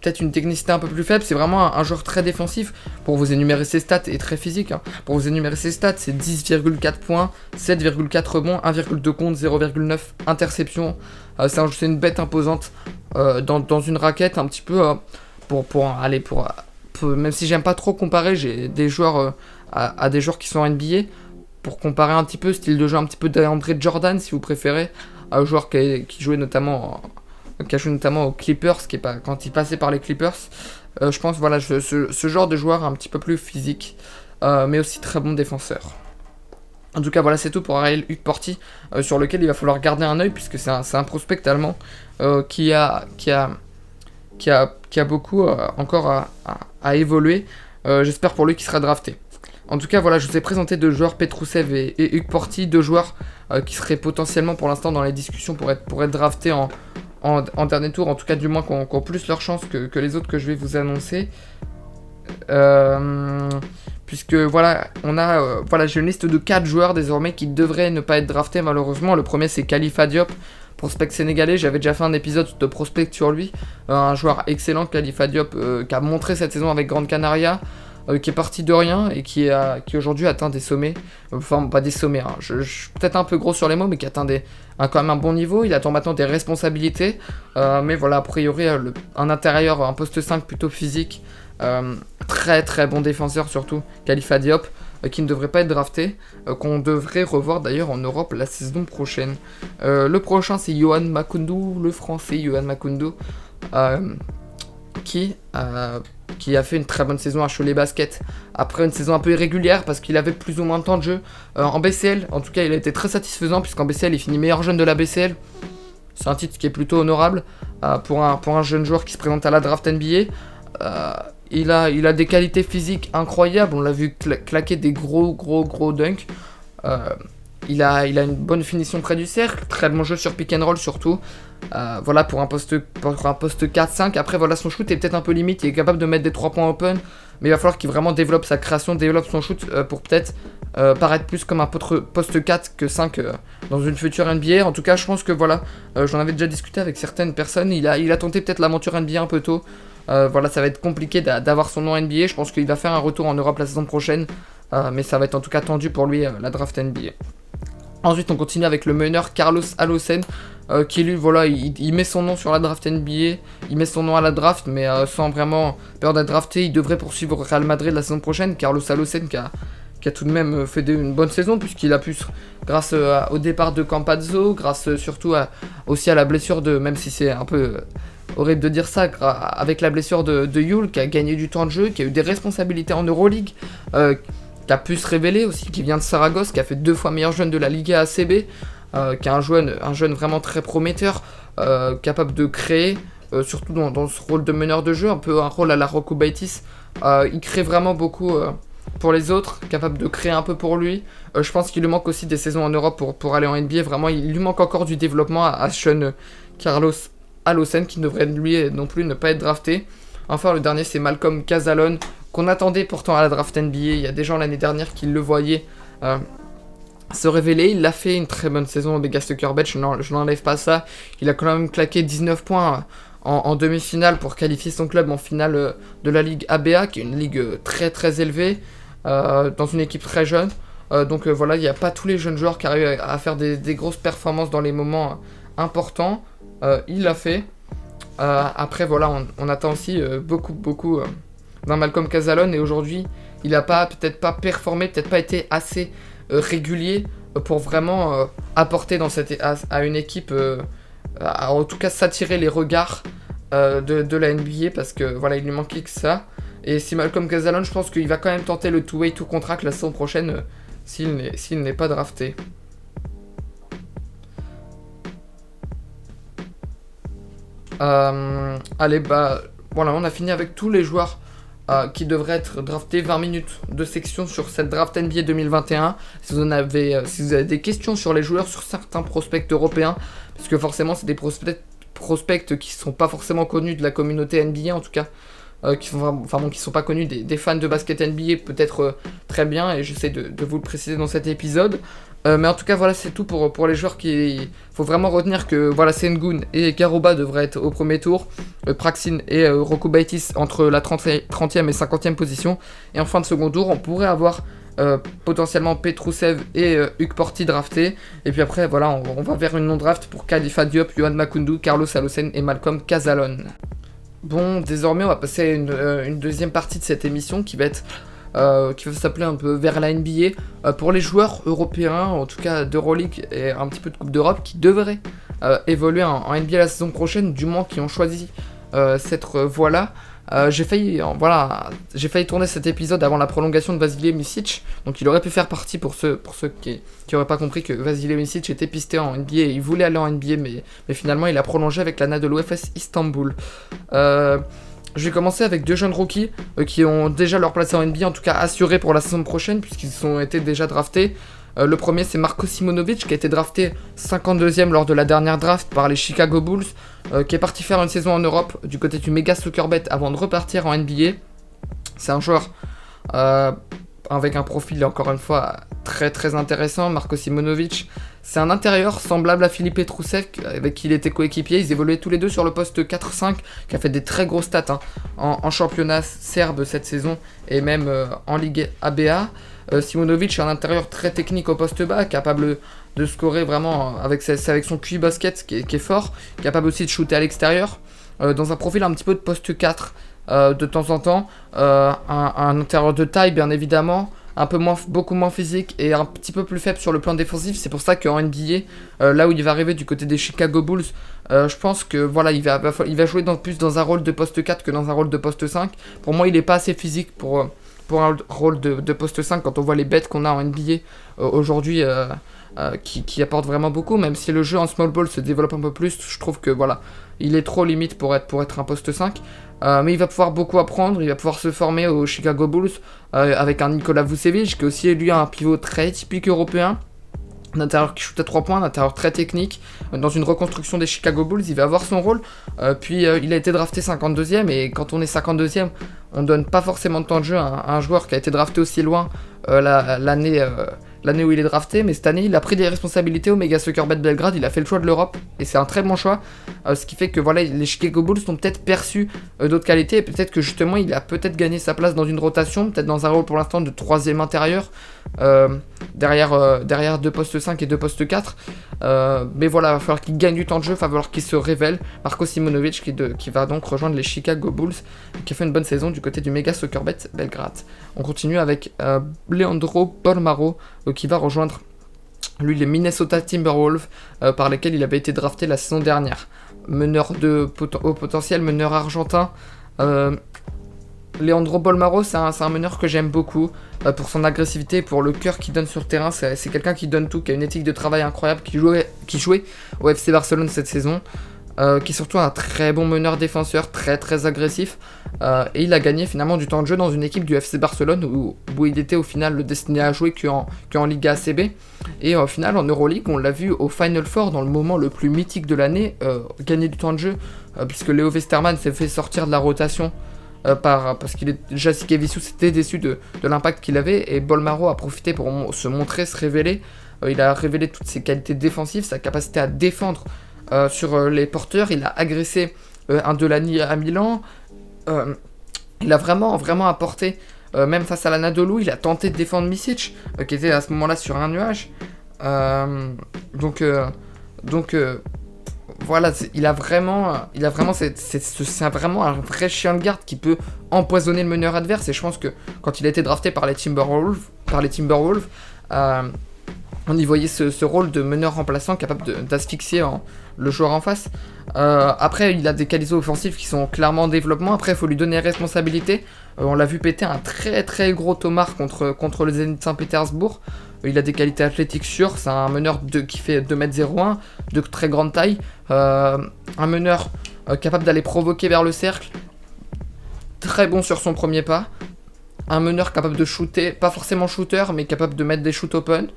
peut-être une technicité un peu plus faible, c'est vraiment un joueur très défensif. Pour vous énumérer ses stats, et très physique, hein. Pour vous énumérer ses stats, c'est 10,4 points, 7,4 rebonds, 1,2 comptes, 0,9 interceptions. C'est une bête imposante dans une raquette, un petit peu même si j'aime pas trop comparer, j'ai des joueurs à des joueurs qui sont en NBA, pour comparer un petit peu, style de jeu un petit peu d'André Jordan si vous préférez, un joueur qui jouait notamment aux Clippers, quand il passait par les Clippers. Je pense voilà ce genre de joueur un petit peu plus physique, mais aussi très bon défenseur. En tout cas voilà, c'est tout pour Ariel Hukporti, sur lequel il va falloir garder un œil, puisque c'est un prospect allemand qui a beaucoup encore à évoluer. J'espère pour lui qu'il sera drafté. En tout cas, voilà, je vous ai présenté deux joueurs, Petrousev et Hukporti, deux joueurs qui seraient potentiellement pour l'instant dans les discussions pour être draftés en dernier tour, en tout cas du moins qui ont plus leur chance que les autres que je vais vous annoncer. Puisque voilà, j'ai une liste de 4 joueurs désormais qui devraient ne pas être draftés malheureusement. Le premier c'est Khalifa Diop, prospect sénégalais. J'avais déjà fait un épisode de prospect sur lui, un joueur excellent, Khalifa Diop, qui a montré cette saison avec Grande Canaria, qui est parti de rien et qui aujourd'hui atteint des sommets, enfin pas des sommets, hein. Je suis peut-être un peu gros sur les mots, mais qui atteint quand même un bon niveau. Il attend maintenant des responsabilités, mais voilà, a priori un intérieur, un poste 5 plutôt physique, très très bon défenseur surtout, Khalifa Diop, qui ne devrait pas être drafté, qu'on devrait revoir d'ailleurs en Europe la saison prochaine. Le prochain c'est Yohan Makoundou, le français Yohan Makoundou, qui a fait une très bonne saison à Cholet Basket, après une saison un peu irrégulière parce qu'il avait plus ou moins de temps de jeu en BCL. En tout cas il a été très satisfaisant, puisqu'en BCL il finit meilleur jeune de la BCL. C'est un titre qui est plutôt honorable pour un jeune joueur qui se présente à la draft NBA. Il a des qualités physiques incroyables, on l'a vu claquer des gros dunks. Il a une bonne finition près du cercle, très bon jeu sur pick and roll surtout. Voilà, pour un poste 4-5. Après voilà, son shoot est peut-être un peu limite, il est capable de mettre des 3 points open, mais il va falloir qu'il vraiment développe sa création, développe son shoot pour peut-être paraître plus comme un poste 4 que 5 dans une future NBA. En tout cas, je pense que voilà, j'en avais déjà discuté avec certaines personnes, il a tenté peut-être l'aventure NBA un peu tôt. Voilà, ça va être compliqué d'avoir son nom NBA. Je pense qu'il va faire un retour en Europe la saison prochaine, mais ça va être en tout cas tendu pour lui la draft NBA. Ensuite, on continue avec le meneur Carlos Alocen, qui lui, voilà, il met son nom sur la draft NBA, il met son nom à la draft, mais sans vraiment peur d'être drafté. Il devrait poursuivre au Real Madrid la saison prochaine. Carlos Alocen qui a tout de même fait une bonne saison, puisqu'il a pu, grâce au départ de Campazzo, grâce surtout aussi à la blessure même si c'est un peu horrible de dire ça, avec la blessure de Yul, qui a gagné du temps de jeu, qui a eu des responsabilités en Euroleague, qui a pu se révéler aussi, qui vient de Saragosse, qui a fait 2 fois meilleur jeune de la Liga ACB, qui est un jeune vraiment très prometteur, capable de créer, surtout dans ce rôle de meneur de jeu, un peu un rôle à la Rocco Baitis. Il crée vraiment beaucoup pour les autres, capable de créer un peu pour lui. Je pense qu'il lui manque aussi des saisons en Europe pour aller en NBA. Vraiment, il lui manque encore du développement à ce jeune Carlos Alocen, qui ne devrait lui non plus ne pas être drafté. Enfin, le dernier, c'est Malcolm Casalon, qu'on attendait pourtant à la draft NBA. Il y a des gens l'année dernière qui le voyaient se révéler. Il a fait une très bonne saison au Vegas Tucker Bet, je n'enlève pas ça. Il a quand même claqué 19 points en demi-finale pour qualifier son club en finale de la Ligue ABA, qui est une ligue très très élevée, dans une équipe très jeune. Donc voilà, il n'y a pas tous les jeunes joueurs qui arrivent à faire des grosses performances dans les moments importants. Il l'a fait. Après voilà, on attend aussi beaucoup d'un Malcolm Casalon, et aujourd'hui il n'a peut-être pas performé, peut-être pas été assez régulier pour vraiment apporter à une équipe, en tout cas s'attirer les regards de la NBA, parce que voilà, il lui manquait que ça. Et si Malcolm Casalon, je pense qu'il va quand même tenter le two-way, two contract la saison prochaine, s'il n'est pas drafté. Allez, voilà, on a fini avec tous les joueurs qui devraient être draftés. 20 minutes de section sur cette draft NBA 2021. Si vous avez des questions sur les joueurs, sur certains prospects européens, parce que forcément c'est des prospects qui sont pas forcément connus de la communauté NBA, en tout cas, qui sont pas connus des fans de basket NBA, peut-être très bien, et j'essaie de vous le préciser dans cet épisode. Mais en tout cas, voilà, c'est tout pour les joueurs qui... Faut vraiment retenir que voilà, Sengun et Garuba devraient être au premier tour. Praxin et Rokubaitis entre la 30e et 50e position. Et en fin de second tour, on pourrait avoir potentiellement Petrousev et Hugues Porty draftés. Et puis après, voilà, on va vers une non-draft pour Khalifa Diop, Yohan Makoundou, Carlos Alocen et Malcolm Casalon. Bon, désormais, on va passer à une deuxième partie de cette émission qui va s'appeler un peu vers la NBA, pour les joueurs européens, en tout cas d'Euroleague et un petit peu de Coupe d'Europe, qui devraient évoluer en NBA la saison prochaine, du moins qui ont choisi cette voie-là. J'ai failli tourner cet épisode avant la prolongation de Vasilije Micic, donc il aurait pu faire partie pour ceux qui n'auraient pas compris que Vasilije Micic était pisté en NBA et il voulait aller en NBA, mais finalement il a prolongé avec l'ANA de l'OFS Istanbul. Je vais commencer avec deux jeunes rookies qui ont déjà leur place en NBA, en tout cas assurée pour la saison prochaine, puisqu'ils ont été déjà draftés. Le premier, c'est Marko Simonovic, qui a été drafté 52e lors de la dernière draft par les Chicago Bulls, qui est parti faire une saison en Europe du côté du Mega Soccerbet avant de repartir en NBA. C'est un joueur avec un profil, encore une fois, très très intéressant. Marko Simonovic, c'est un intérieur semblable à Philippe Petrousev, avec qui il était coéquipier. Ils évoluaient tous les deux sur le poste 4-5, qui a fait des très gros stats en championnat serbe cette saison, et même en Ligue ABA. Simonovic est un intérieur très technique au poste bas, capable de scorer vraiment avec son QI basket qui est fort, capable aussi de shooter à l'extérieur, dans un profil un petit peu de poste 4 de temps en temps, un intérieur de taille bien évidemment, beaucoup moins physique et un petit peu plus faible sur le plan défensif. C'est pour ça qu'en NBA, là où il va arriver du côté des Chicago Bulls, je pense que voilà, il va jouer plus dans un rôle de poste 4 que dans un rôle de poste 5. Pour moi, il n'est pas assez physique pour un rôle de poste 5 quand on voit les bêtes qu'on a en NBA aujourd'hui, qui apportent vraiment beaucoup. Même si le jeu en small ball se développe un peu plus, je trouve que voilà, il est trop limite pour être un poste 5. Mais il va pouvoir beaucoup apprendre, il va pouvoir se former aux Chicago Bulls avec un Nikola Vucevic qui est aussi lui un pivot très typique européen. Un intérieur qui shoot à 3 points, un intérieur très technique. Dans une reconstruction des Chicago Bulls, il va avoir son rôle. Puis il a été drafté 52e, et quand on est 52e, on donne pas forcément de temps de jeu à un joueur qui a été drafté aussi loin l'année où il est drafté. Mais cette année, il a pris des responsabilités au Mega Soccerbet Belgrade, il a fait le choix de l'Europe, et c'est un très bon choix. Ce qui fait que voilà, les Chicago Bulls ont peut-être perçu d'autres qualités, et peut-être que justement, il a peut-être gagné sa place dans une rotation, peut-être dans un rôle pour l'instant de 3e intérieur, derrière 2 postes 5 et 2 postes 4. Mais voilà, il va falloir qu'il gagne du temps de jeu, il va falloir qu'il se révèle. Marko Simonovic qui va donc rejoindre les Chicago Bulls, qui a fait une bonne saison du côté du Mega Soccerbet Belgrade. On continue avec Leandro Bolmaro, qui va rejoindre lui les Minnesota Timberwolves, par lesquels il avait été drafté la saison dernière. Meneur au potentiel, meneur argentin. Leandro Bolmaro, c'est un meneur que j'aime beaucoup, pour son agressivité, pour le cœur qu'il donne sur le terrain. C'est quelqu'un qui donne tout, qui a une éthique de travail incroyable, qui jouait au FC Barcelone cette saison, qui est surtout un très bon meneur défenseur, très très agressif, et il a gagné finalement du temps de jeu dans une équipe du FC Barcelone où il était au final destiné à jouer qu'en Liga ACB, et au final en Euroleague on l'a vu au Final Four dans le moment le plus mythique de l'année, gagner du temps de jeu, puisque Leo Westermann s'est fait sortir de la rotation parce qu'il est déjà Sikevicius était déçu de l'impact qu'il avait, et Bolmaro a profité pour se montrer, se révéler. Il a révélé toutes ses qualités défensives, sa capacité à défendre sur les porteurs. Il a agressé un Delany à Milan. Il a vraiment apporté, même face à l'Anadolu, il a tenté de défendre Micic, qui était à ce moment-là sur un nuage. Voilà, c'est vraiment un vrai chien de garde qui peut empoisonner le meneur adverse. Et je pense que quand il a été drafté par les Timberwolves, on y voyait ce rôle de meneur remplaçant capable d'asphyxier le joueur en face. Après, il a des qualités offensives qui sont clairement en développement. Après, il faut lui donner responsabilité. On l'a vu péter un très très gros tomard contre le Zénith Saint-Pétersbourg. Il a des qualités athlétiques sûres. C'est un meneur qui fait 2m01, de très grande taille. Un meneur capable d'aller provoquer vers le cercle. Très bon sur son premier pas. Un meneur capable de shooter, pas forcément shooter, mais capable de mettre des shoots open.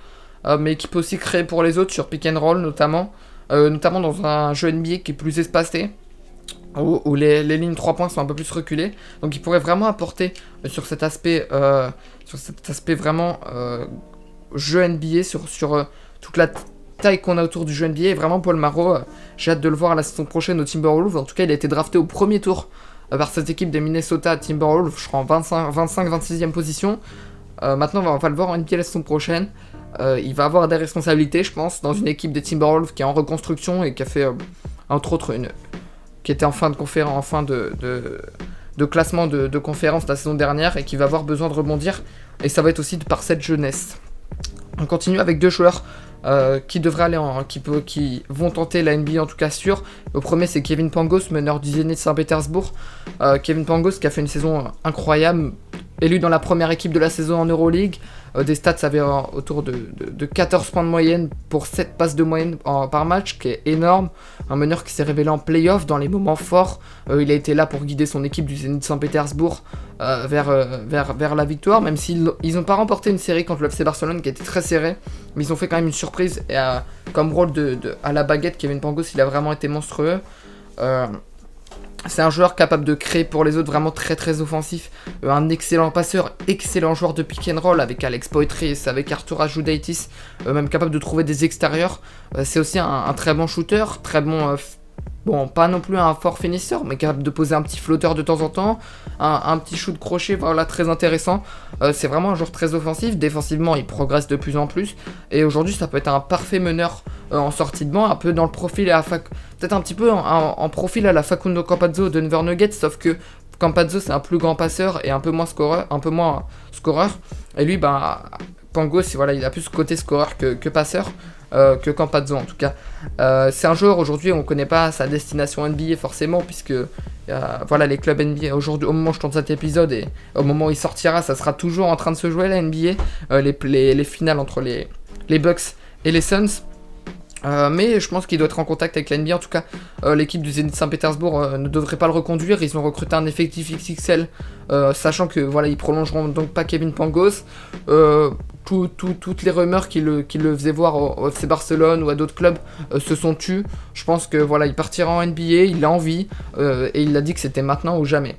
Mais qui peut aussi créer pour les autres sur pick and roll notamment dans un jeu NBA qui est plus espacé, où les lignes 3 points sont un peu plus reculées. Donc il pourrait vraiment apporter sur cet aspect vraiment jeu NBA, sur toute la taille qu'on a autour du jeu NBA. Et vraiment, Paul Marot, j'ai hâte de le voir la saison prochaine au Timberwolves. En tout cas, il a été drafté au premier tour par cette équipe des Minnesota Timberwolves, je crois en 25-26e position. Maintenant, on va le voir en NBA la saison prochaine. Il va avoir des responsabilités, je pense, dans une équipe des Timberwolves qui est en reconstruction et qui a fait, entre autres, qui était en fin de conférence, en fin de classement de conférence la saison dernière et qui va avoir besoin de rebondir. Et ça va être aussi par cette jeunesse. On continue avec deux joueurs qui devraient aller qui vont tenter la NBA en tout cas sûr. Le premier c'est Kevin Pangos, meneur du Zénith Saint-Pétersbourg. Kevin Pangos qui a fait une saison incroyable, élu dans la première équipe de la saison en Euroleague. Des stats avaient autour de 14 points de moyenne pour 7 passes de moyenne par match, qui est énorme. Un meneur qui s'est révélé en play-off dans les moments forts. Il a été là pour guider son équipe du Zénith Saint-Pétersbourg vers la victoire, même s'ils n'ont pas remporté une série contre le FC Barcelone qui était très serrée, mais ils ont fait quand même une surprise. Et comme rôle à la baguette, Kevin Pangos, il a vraiment été monstrueux. C'est un joueur capable de créer pour les autres, vraiment très très offensif, un excellent passeur, excellent joueur de pick and roll avec Alex Poitras, avec Artur Ajoudaitis, même capable de trouver des extérieurs. C'est aussi un très bon shooter, très bon, pas non plus un fort finisseur, mais capable de poser un petit flotteur de temps en temps, un petit shoot crochet, voilà, très intéressant. C'est vraiment un joueur très offensif, défensivement il progresse de plus en plus, et aujourd'hui ça peut être un parfait meneur en sortie de banc, un peu dans le profil peut-être un petit peu en profil à la Facundo Campazzo de Denver Nuggets, sauf que Campazzo c'est un plus grand passeur et un peu moins scoreur, et lui Pangos, voilà, il a plus ce côté scoreur que passeur, que Campazzo en tout cas. C'est un joueur aujourd'hui, on ne connaît pas sa destination NBA forcément, puisque voilà, les clubs NBA aujourd'hui, au moment où je tourne cet épisode et au moment où il sortira, ça sera toujours en train de se jouer la NBA, les finales entre les Bucks et les Suns. Mais je pense qu'il doit être en contact avec la NBA. En tout cas, l'équipe du Zénith Saint-Pétersbourg ne devrait pas le reconduire. Ils ont recruté un effectif XXL, sachant que voilà, ils prolongeront donc pas Kevin Pangos. Toutes les rumeurs qui le faisaient voir au FC Barcelone ou à d'autres clubs se sont tues. Je pense que voilà, il partira en NBA, il a envie, et il a dit que c'était maintenant ou jamais.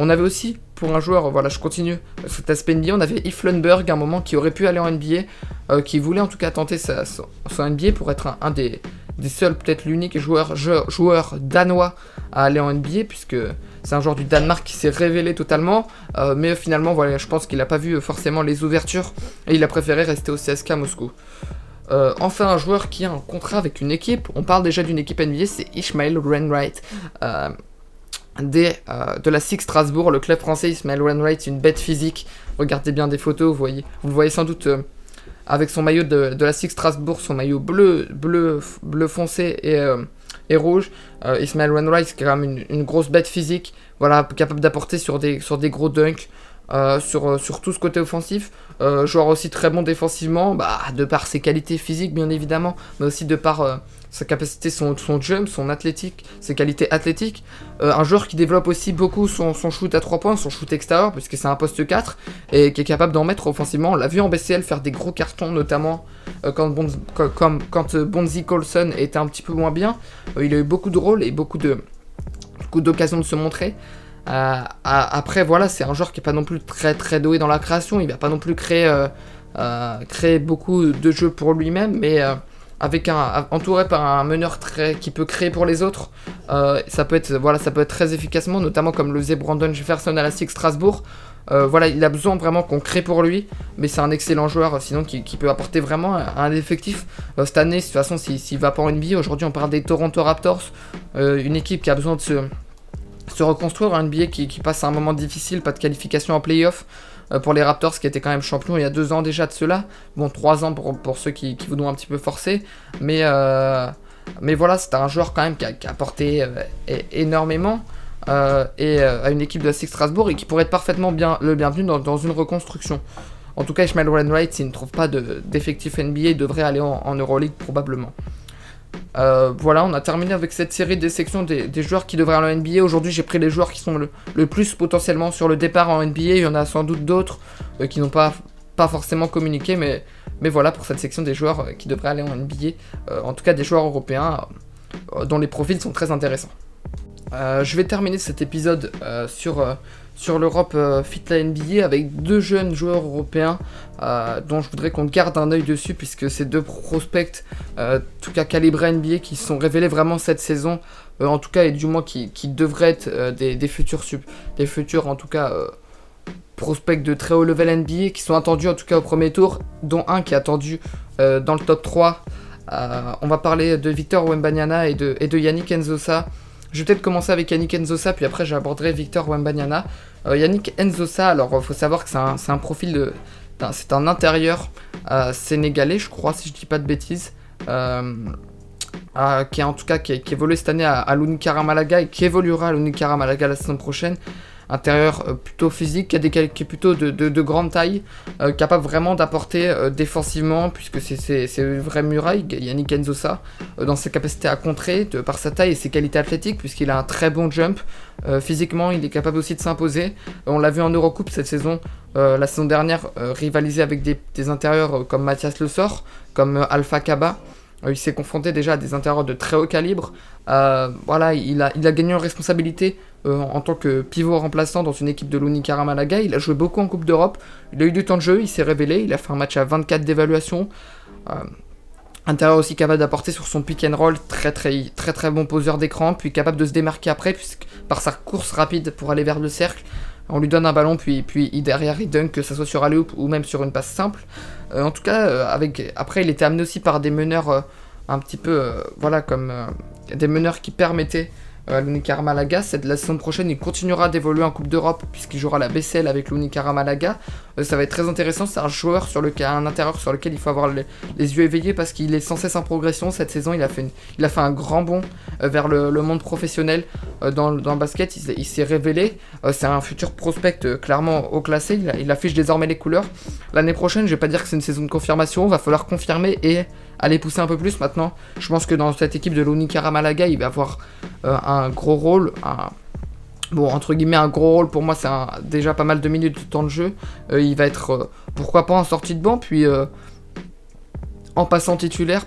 On avait aussi, pour un joueur, voilà, je continue cet aspect NBA, on avait Yves Lundberg, un moment qui aurait pu aller en NBA, qui voulait en tout cas tenter son NBA pour être un des seuls, peut-être l'unique joueur danois à aller en NBA, puisque c'est un joueur du Danemark qui s'est révélé totalement, mais finalement, voilà, je pense qu'il n'a pas vu forcément les ouvertures, et il a préféré rester au CSKA Moscou. Enfin, un joueur qui a un contrat avec une équipe, on parle déjà d'une équipe NBA, c'est Ishmael Wainwright, de la SIG Strasbourg, le club français. Ishmael Wainwright, une bête physique, regardez bien des photos, vous le voyez sans doute avec son maillot de la SIG Strasbourg, son maillot bleu foncé et rouge. Ishmael Wainwright qui est quand même une grosse bête physique, voilà, capable d'apporter sur des gros dunks, sur tout ce côté offensif, joueur aussi très bon défensivement, de par ses qualités physiques bien évidemment, mais aussi de par sa capacité, son jump, ses qualités athlétiques. Un joueur qui développe aussi beaucoup son shoot à 3 points, son shoot extérieur, puisque c'est un poste 4, et qui est capable d'en mettre offensivement. On l'a vu en BCL faire des gros cartons, notamment quand Bonzi Colson était un petit peu moins bien. Il a eu beaucoup de rôles et beaucoup d'occasions de se montrer. Après voilà, c'est un joueur qui n'est pas non plus très très doué dans la création, il va pas non plus créer beaucoup de jeux pour lui-même, mais entouré par un meneur qui peut créer pour les autres, ça peut être très efficacement, notamment comme le faisait Brandon Jefferson à la SIG Strasbourg. Voilà, il a besoin vraiment qu'on crée pour lui, mais c'est un excellent joueur sinon qui peut apporter vraiment un effectif. Cette année, de toute façon, s'il va pas en NBA, aujourd'hui on parle des Toronto Raptors, une équipe qui a besoin de se reconstruire, un NBA qui passe à un moment difficile, pas de qualification en play-off pour les Raptors qui étaient quand même champions il y a 2 ans déjà de cela, 3 ans pour ceux qui voudront un petit peu forcer, mais voilà, c'est un joueur quand même qui a apporté énormément et à une équipe de la SIG Strasbourg et qui pourrait être parfaitement le bienvenu dans une reconstruction. En tout cas, Ishmael Wainwright, s'il ne trouve pas d'effectif NBA, il devrait aller en Euroleague probablement. Voilà, on a terminé avec cette série des sections des joueurs qui devraient aller en NBA. Aujourd'hui, j'ai pris les joueurs qui sont le plus potentiellement sur le départ en NBA. Il y en a sans doute d'autres qui n'ont pas forcément communiqué, mais voilà pour cette section des joueurs qui devraient aller en NBA. En tout cas, des joueurs européens dont les profils sont très intéressants. Je vais terminer cet épisode sur sur l'Europe Fit la NBA avec 2 jeunes joueurs européens dont je voudrais qu'on garde un œil dessus, puisque c'est 2 prospects, tout cas calibrés NBA, qui se sont révélés vraiment cette saison, en tout cas, et du moins qui devraient être des futurs en tout cas prospects de très haut level NBA, qui sont attendus en tout cas au premier tour, dont un qui est attendu dans le top 3. On va parler de Victor Wembanyama et de Yannick Nzosa. Je vais peut-être commencer avec Yannick Nzosa, puis après j'aborderai Victor Wembanyama. Yannick Nzosa, alors il faut savoir que c'est un profil c'est un intérieur sénégalais, je crois, si je dis pas de bêtises, qui évolue cette année à l'Unicara Malaga et qui évoluera à l'Unicara Malaga la saison prochaine. Intérieur plutôt physique, qui est plutôt de grande taille, capable vraiment d'apporter défensivement, puisque c'est une vraie muraille, Yannick Nzosa, dans ses capacités à contrer, par sa taille et ses qualités athlétiques, puisqu'il a un très bon jump. Physiquement, il est capable aussi de s'imposer. On l'a vu en Eurocoupe cette saison, la saison dernière, rivaliser avec des intérieurs comme Mathias Le Sort, comme Alpha Kaba. Il s'est confronté déjà à des intérieurs de très haut calibre. Voilà, il a gagné en responsabilité en tant que pivot remplaçant dans une équipe de l'Unicara Malaga. Il a joué beaucoup en Coupe d'Europe. Il a eu du temps de jeu, il s'est révélé. Il a fait un match à 24 d'évaluation. Intérieur aussi capable d'apporter sur son pick and roll, très bon poseur d'écran, puis capable de se démarquer après, puisque par sa course rapide pour aller vers le cercle. On lui donne un ballon, puis derrière il dunk, que ce soit sur alley-oop ou même sur une passe simple. En tout cas, après il était amené aussi par des meneurs un petit peu, comme des meneurs qui permettaient à l'Unicara Malaga. La saison prochaine, il continuera d'évoluer en Coupe d'Europe, puisqu'il jouera la BCL avec l'Unicara Malaga. Ça va être très intéressant, c'est un intérieur sur lequel il faut avoir les yeux éveillés, parce qu'il est sans cesse en progression. Cette saison, il a fait un grand bond vers le monde professionnel dans le basket. Il s'est révélé, c'est un futur prospect clairement haut classé, il affiche désormais les couleurs. L'année prochaine, je vais pas dire que c'est une saison de confirmation, va falloir confirmer et aller pousser un peu plus maintenant. Je pense que dans cette équipe de l'Unicara Malaga, il va avoir un gros rôle, entre guillemets un gros rôle. Pour moi, c'est déjà pas mal de minutes de temps de jeu. Il va être pourquoi pas en sortie de banc, puis en passant titulaire,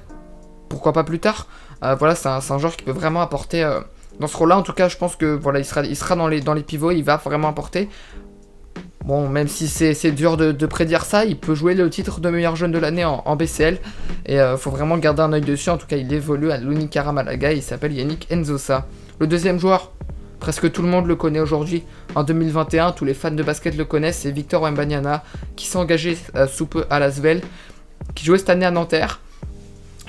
pourquoi pas plus tard. C'est un joueur qui peut vraiment apporter dans ce rôle-là. En tout cas, je pense que il sera dans les pivots, il va vraiment apporter. Bon, même si c'est dur de prédire ça, il peut jouer le titre de meilleur jeune de l'année en BCL. Et faut vraiment garder un œil dessus. En tout cas, il évolue à l'Unicara Malaga et il s'appelle Yannick Nzosa. Le deuxième joueur, presque tout le monde le connaît aujourd'hui. En 2021, tous les fans de basket le connaissent. C'est Victor Wembanyama, qui s'est engagé sous peu à l'Asvel, qui jouait cette année à Nanterre.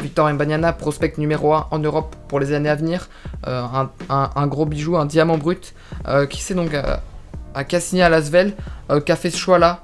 Victor Wembanyama, prospect numéro 1 en Europe pour les années à venir. Un gros bijou, un diamant brut, qui s'est donc... qui a signé à l'Asvel, qui a fait ce choix-là.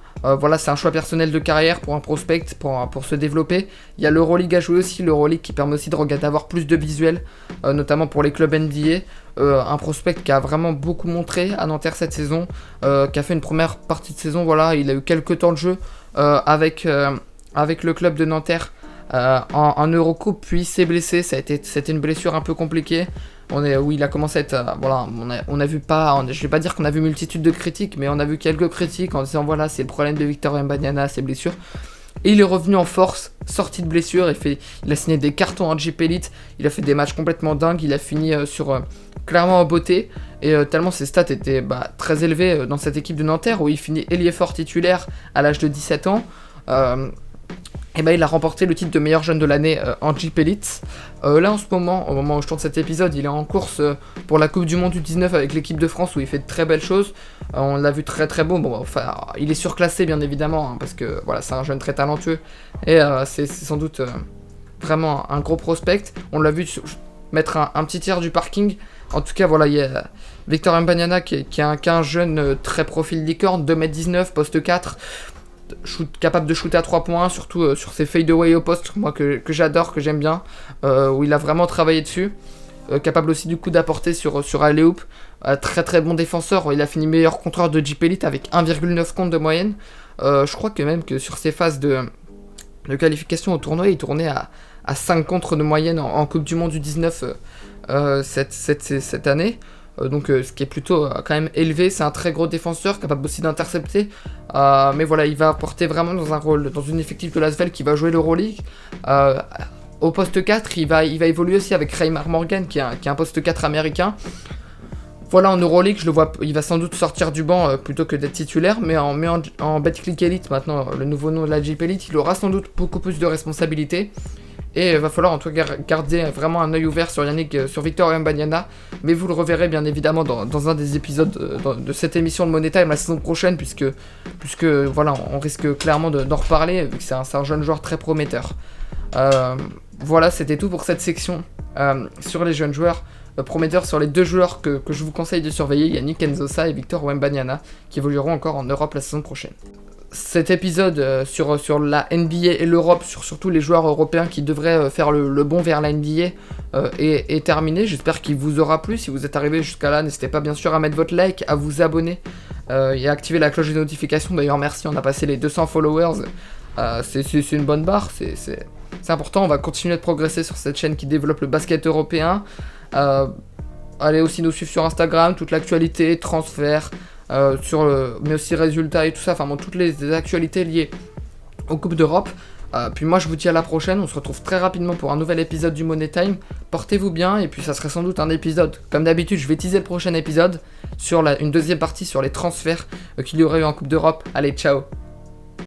C'est un choix personnel de carrière pour un prospect, pour se développer. Il y a l'Euroleague à jouer aussi, l'Euroleague qui permet aussi d'avoir plus de visuels, notamment pour les clubs NBA. Un prospect qui a vraiment beaucoup montré à Nanterre cette saison, qui a fait une première partie de saison, il a eu quelques temps de jeu avec le club de Nanterre en Eurocoupe, puis s'est blessé. C'était une blessure un peu compliquée. Où il a commencé à être... on a vu pas... Je vais pas dire qu'on a vu multitude de critiques, mais on a vu quelques critiques en disant c'est le problème de Victor Wembanyama, ses blessures. Et il est revenu en force, sorti de blessure, il a signé des cartons en Jeep Elite, il a fait des matchs complètement dingues, il a fini clairement en beauté, et tellement ses stats étaient très élevés dans cette équipe de Nanterre, où il finit ailier fort titulaire à l'âge de 17 ans. Il a remporté le titre de meilleur jeune de l'année en Jeep Elite. Là en ce moment, au moment où je tourne cet épisode, il est en course pour la Coupe du Monde du 19 avec l'équipe de France, où il fait de très belles choses. On l'a vu très beau. Il est surclassé bien évidemment, parce que c'est un jeune très talentueux, et c'est sans doute vraiment un gros prospect. On l'a vu mettre un petit tir du parking. En tout cas, il y a Victor Wembanyama qui est un jeune très profil licorne, 2m19, poste 4. Capable de shooter à 3 points, surtout sur ses fade-away au poste, moi que j'adore, que j'aime bien, où il a vraiment travaillé dessus. Capable aussi du coup d'apporter sur alley-oop. Très bon défenseur, il a fini meilleur contreur de Jeep Elite avec 1,9 comptes de moyenne. Je crois que sur ses phases de qualification au tournoi, il tournait à 5 contres de moyenne en Coupe du Monde du 19 cette année. Ce qui est plutôt quand même élevé. C'est un très gros défenseur, capable aussi d'intercepter, mais il va apporter vraiment dans un rôle, dans une effectif de l'Asvel qui va jouer l'Euroleague. Au poste 4, il va évoluer aussi avec Raymar Morgan, qui est un poste 4 américain. Voilà, en Euroleague, je le vois, il va sans doute sortir du banc plutôt que d'être titulaire, mais en Betclic Elite, maintenant, le nouveau nom de la JP Elite, il aura sans doute beaucoup plus de responsabilités. Et il va falloir en tout cas garder vraiment un œil ouvert sur Yannick, sur Victor Wembanyama. Mais vous le reverrez bien évidemment dans un des épisodes de cette émission de Money Time la saison prochaine, puisque voilà, on risque clairement d'en reparler, vu que c'est un jeune joueur très prometteur. Voilà, c'était tout pour cette section sur les jeunes joueurs prometteurs, sur les 2 joueurs que je vous conseille de surveiller, Yannick Nzosa et Victor Wembanyama, qui évolueront encore en Europe la saison prochaine. Cet épisode sur la NBA et l'Europe, sur surtout les joueurs européens qui devraient faire le bond vers la NBA est terminé. J'espère qu'il vous aura plu. Si vous êtes arrivé jusqu'à là, n'hésitez pas bien sûr à mettre votre like, à vous abonner et à activer la cloche de notification. D'ailleurs, merci, on a passé les 200 followers. C'est une bonne barre, c'est important. On va continuer de progresser sur cette chaîne qui développe le basket européen. Allez aussi nous suivre sur Instagram, toute l'actualité, transfert, mais aussi résultats et tout ça, enfin bon, toutes les actualités liées aux Coupes d'Europe. Puis moi je vous dis à la prochaine, on se retrouve très rapidement pour un nouvel épisode du Money Time. Portez-vous bien, et puis ça serait sans doute un épisode, comme d'habitude je vais teaser le prochain épisode sur une deuxième partie sur les transferts qu'il y aurait eu en Coupe d'Europe. Allez, ciao.